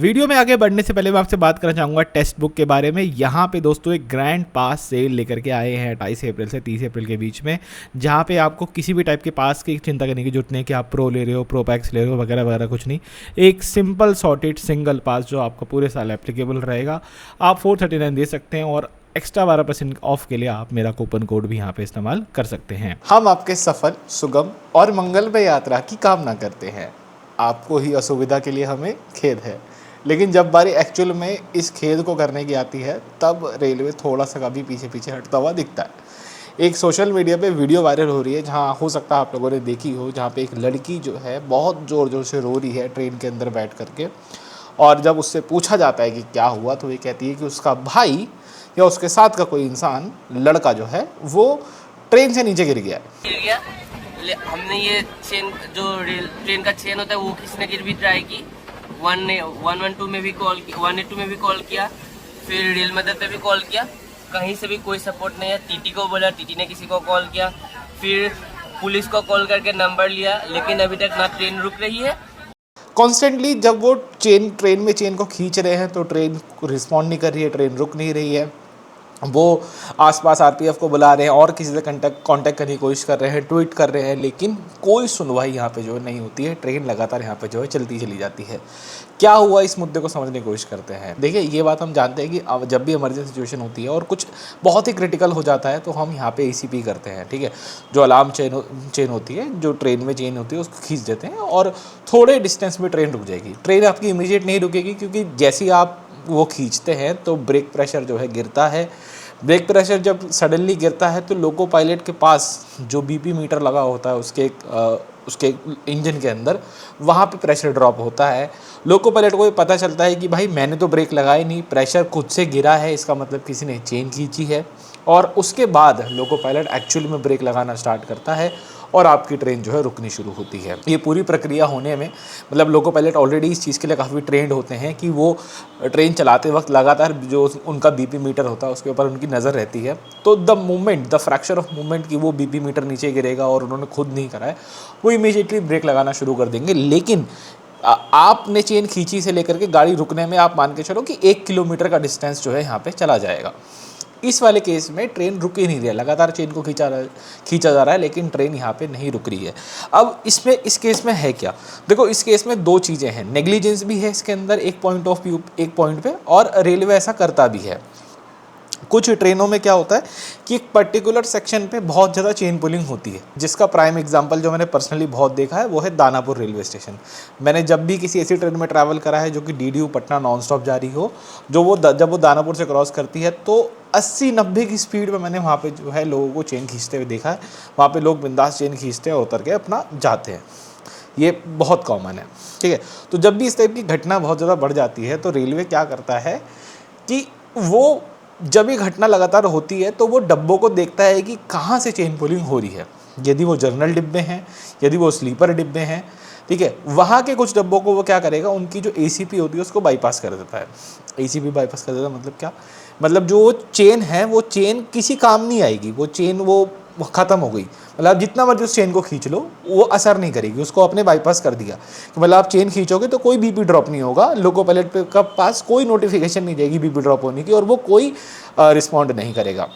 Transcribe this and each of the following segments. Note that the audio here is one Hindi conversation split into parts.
वीडियो में आगे बढ़ने से पहले मैं आपसे बात करना चाहूँगा टेक्स्ट बुक के बारे में। यहाँ पे दोस्तों एक ग्रैंड पास सेल लेकर के आए हैं 28 अप्रैल से 30 अप्रैल के बीच में, जहाँ पे आपको किसी भी टाइप के पास की चिंता करने की जरूरत नहीं कि आप प्रो ले रहे हो, प्रो पैक्स ले रहे हो वगैरह वगैरह, कुछ नहीं। एक सिंपल सॉर्टेड सिंगल पास जो आपको पूरे साल एप्लीकेबल रहेगा, आप 439 दे सकते हैं और एक्स्ट्रा 12% ऑफ के लिए आप मेरा कूपन कोड भी यहाँ पे इस्तेमाल कर सकते हैं। हम आपके सफल, सुगम और मंगलमय यात्रा की कामना करते हैं। आपको ही असुविधा के लिए हमें खेद है, लेकिन जब बारी एक्चुअल में इस खेद को करने की आती है तब रेलवे थोड़ा सा कभी पीछे पीछे हटता हुआ दिखता है। एक सोशल मीडिया पे वीडियो वायरल हो रही है, जहाँ हो सकता है आप लोगों ने देखी हो, जहाँ पे एक लड़की जो है बहुत ज़ोर ज़ोर से रो रही है ट्रेन के अंदर बैठ करके। और जब उससे पूछा जाता है कि क्या हुआ, तो ये कहती है कि उसका भाई या उसके साथ का कोई इंसान, लड़का जो है, वो ट्रेन से नीचे गिर गया हमने ये चेन जो ट्रेन का चेन होता है वो खींचने की भी ट्राई की। 112 में भी कॉल किया, 182 में भी कॉल किया, फिर रेल मदद पे भी कॉल किया, कहीं से भी कोई सपोर्ट नहीं है। टीटी को बोला, टीटी ने किसी को कॉल किया, फिर पुलिस को कॉल करके नंबर लिया, लेकिन अभी तक ना ट्रेन रुक रही है। कॉन्स्टेंटली जब वो ट्रेन में चेन को खींच रहे हैं तो ट्रेन रिस्पॉन्ड नहीं कर रही है, ट्रेन रुक नहीं रही है। वो आसपास आरपीएफ को बुला रहे हैं और किसी से कांटेक्ट करने की कोशिश कर रहे हैं, ट्वीट कर रहे हैं, लेकिन कोई सुनवाई यहाँ पे जो है नहीं होती है। ट्रेन लगातार यहाँ पे जो है चलती चली जाती है। क्या हुआ, इस मुद्दे को समझने की कोशिश करते हैं। देखिए, ये बात हम जानते हैं कि जब भी इमरजेंसी सिचुएशन होती है और कुछ बहुत ही क्रिटिकल हो जाता है तो हम यहाँ पे ACP करते हैं, ठीक है। जो अलार्म चेन होती है, जो ट्रेन में चेन होती है, उसको खींच देते हैं और थोड़े डिस्टेंस में ट्रेन रुक जाएगी। ट्रेन आपकी इमीडिएट नहीं रुकेगी, क्योंकि जैसे ही आप वो खींचते हैं तो ब्रेक प्रेशर जो है गिरता है। ब्रेक प्रेशर जब सडनली गिरता है तो लोको पायलट के पास जो BP मीटर लगा होता है उसके इंजन के अंदर, वहाँ पे प्रेशर ड्रॉप होता है। लोको पायलट को ये पता चलता है कि भाई मैंने तो ब्रेक लगाई नहीं, प्रेशर खुद से गिरा है, इसका मतलब किसी ने चेन खींची है। और उसके बाद लोको पायलट एक्चुअली में ब्रेक लगाना स्टार्ट करता है और आपकी ट्रेन जो है रुकनी शुरू होती है। ये पूरी प्रक्रिया होने में मतलब लोको पायलट ऑलरेडी इस चीज़ के लिए काफ़ी ट्रेंड होते हैं कि वो ट्रेन चलाते वक्त लगातार जो उनका BP मीटर होता है उसके ऊपर उनकी नज़र रहती है। तो द फ्रैक्चर ऑफ मोमेंट कि वो BP मीटर नीचे गिरेगा और उन्होंने खुद नहीं करा है, वो इमीडिएटली ब्रेक लगाना शुरू कर देंगे। लेकिन आपने चेन खींची से लेकर के गाड़ी रुकने में आप मान के चलो कि 1 किलोमीटर का डिस्टेंस जो है यहाँ पे चला जाएगा। इस वाले केस में ट्रेन रुक ही नहीं रही है, लगातार चेन को खींचा जा रहा है, लेकिन ट्रेन यहाँ पे नहीं रुक रही है। अब इस केस में है क्या, देखो, इस केस में दो चीज़ें हैं। नेग्लिजेंस भी है इसके अंदर एक पॉइंट पे, और रेलवे ऐसा करता भी है। कुछ ट्रेनों में क्या होता है कि एक पर्टिकुलर सेक्शन पे बहुत ज़्यादा चेन पुलिंग होती है, जिसका प्राइम एग्जांपल जो मैंने पर्सनली बहुत देखा है वो है दानापुर रेलवे स्टेशन। मैंने जब भी किसी ऐसी ट्रेन में ट्रैवल करा है जो कि DDU पटना नॉन स्टॉप जा रही हो, जब वो दानापुर से क्रॉस करती है तो 80-90 की स्पीड में मैंने वहाँ पे जो है लोगों को चेन खींचते हुए देखा है। वहाँ पे लोग बिंदास चेन खींचते हैं और उतर के अपना जाते हैं। ये बहुत कॉमन है, ठीक है। तो जब भी इस टाइप की घटना बहुत ज़्यादा बढ़ जाती है तो रेलवे क्या करता है कि वो जब ये घटना लगातार होती है तो वो डब्बों को देखता है कि कहाँ से चेन पुलिंग हो रही है। यदि वो जनरल डिब्बे हैं, यदि वो स्लीपर डिब्बे हैं, ठीक है, वहाँ के कुछ डब्बों को वो क्या करेगा, उनकी जो ACP होती है उसको बाईपास कर देता है। ACP बाईपास कर देता है मतलब क्या, मतलब जो चेन है वो चेन किसी काम नहीं आएगी, वो चेन वो ख़त्म हो गई। मतलब आप जितना मर्जी उस चेन को खींच लो वो असर नहीं करेगी, उसको आपने बाईपास कर दिया। मतलब आप चेन खींचोगे तो कोई BP ड्रॉप नहीं होगा, लोको पायलट का पास कोई नोटिफिकेशन नहीं जाएगी BP ड्रॉप होने की, और वो कोई रिस्पॉन्ड नहीं करेगा।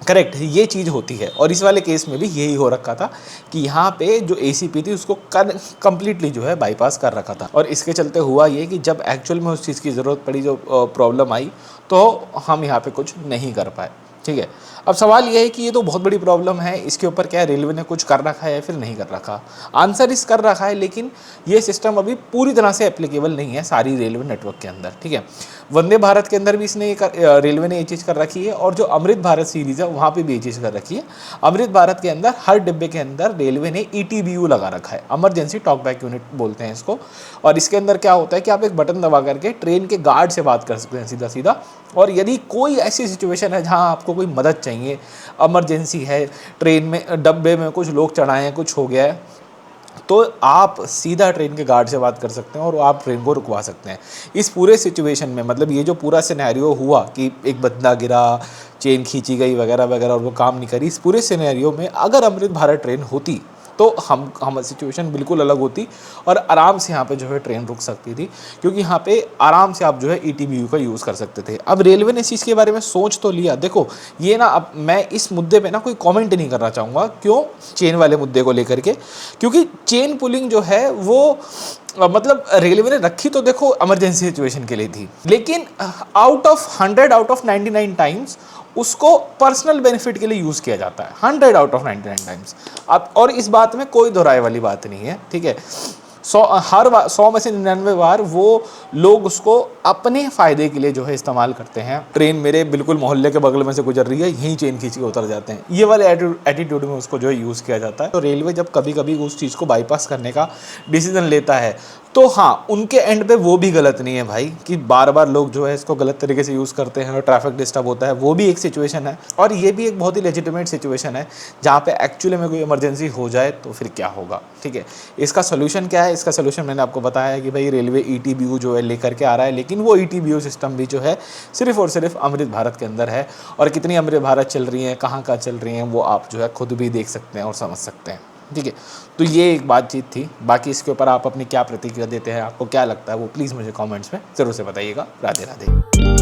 करेक्ट, ये चीज़ होती है। और इस वाले केस में भी यही हो रखा था कि यहाँ पे जो ACP थी उसको कम्प्लीटली जो है बाईपास कर रखा था। और इसके चलते हुआ ये कि जब एक्चुअल में उस चीज़ की ज़रूरत पड़ी, जो प्रॉब्लम आई, तो हम यहाँ पे कुछ नहीं कर पाए, ठीक है। अब सवाल ये है कि ये तो बहुत बड़ी प्रॉब्लम है, इसके ऊपर क्या रेलवे ने कुछ कर रखा है या फिर नहीं कर रखा। आंसर इस कर रखा है, लेकिन ये सिस्टम अभी पूरी तरह से एप्लीकेबल नहीं है सारी रेलवे नेटवर्क के अंदर, ठीक है। वंदे भारत के अंदर भी रेलवे ने ये चीज़ कर रखी है, और जो अमृत भारत सीरीज़ है वहाँ पे भी ये चीज़ कर रखी है। अमृत भारत के अंदर हर डिब्बे के अंदर रेलवे ने ETBU लगा रखा है, इमरजेंसी टॉक बैक यूनिट बोलते हैं इसको। और इसके अंदर क्या होता है कि आप एक बटन दबा करके ट्रेन के गार्ड से बात कर सकते हैं सीधा सीधा। और यदि कोई ऐसी सिचुएशन है जहाँ आपको कोई मदद चाहिए, इमरजेंसी है, ट्रेन में डब्बे में कुछ लोग चढ़ाए हैं, कुछ हो गया है, तो आप सीधा ट्रेन के गार्ड से बात कर सकते हैं और आप ट्रेन को रुकवा सकते हैं। इस पूरे सिचुएशन में मतलब ये जो पूरा सिनेरियो हुआ कि एक बंदा गिरा, चेन खींची गई वगैरह वगैरह और वो काम नहीं करी, इस पूरे सिनेरियो में अगर अमृत भारत ट्रेन होती तो हम सिचुएशन बिल्कुल अलग होती और आराम से यहाँ पे जो है ट्रेन रुक सकती थी, क्योंकि यहाँ पे आराम से आप जो है ETBU का यूज़ कर सकते थे। अब रेलवे ने इस चीज़ के बारे में सोच तो लिया। देखो ये ना, अब मैं इस मुद्दे पे ना कोई कमेंट नहीं करना चाहूँगा, क्यों, चेन वाले मुद्दे को लेकर के, क्योंकि चेन पुलिंग जो है वो मतलब रेलवे ने रखी तो देखो इमरजेंसी सिचुएशन के लिए थी, लेकिन out of 100 out of 99 times उसको पर्सनल बेनिफिट के लिए यूज़ किया जाता है, 100 आउट ऑफ 99 टाइम्स। अब और इस बात में कोई दोहराए वाली बात नहीं है, ठीक है। 100 में से 99 बार वो लोग उसको अपने फ़ायदे के लिए जो है इस्तेमाल करते हैं। ट्रेन मेरे बिल्कुल मोहल्ले के बगल में से गुजर रही है, यहीं चेन खींच के उतर जाते हैं, ये वाले एटीट्यूड में उसको जो है यूज़ किया जाता है। तो रेलवे जब कभी कभी उस चीज़ को बाईपास करने का डिसीजन लेता है, तो हाँ, उनके एंड पे वो भी गलत नहीं है भाई, कि बार बार लोग जो है इसको गलत तरीके से यूज़ करते हैं और ट्रैफिक डिस्टर्ब होता है, वो भी एक सिचुएशन है। और ये भी एक बहुत ही लेजिटिमेट सिचुएशन है, जहाँ पे एक्चुअली में कोई इमरजेंसी हो जाए तो फिर क्या होगा, ठीक है। इसका सोल्यूशन क्या है? इसका सोल्यूशन मैंने आपको बताया है कि भाई रेलवे ETBU जो है लेकर के आ रहा है, लेकिन वो ETBU सिस्टम भी जो है सिर्फ और सिर्फ अमृत भारत के अंदर है, और कितनी अमृत भारत चल रही हैं, कहाँ कहाँ चल रही हैं, वो आप जो है खुद भी देख सकते हैं और समझ सकते हैं, ठीक है। तो ये एक बातचीत थी। बाकी इसके ऊपर आप अपनी क्या प्रतिक्रिया देते हैं, आपको क्या लगता है, वो प्लीज़ मुझे कमेंट्स में ज़रूर से बताइएगा। राधे राधे।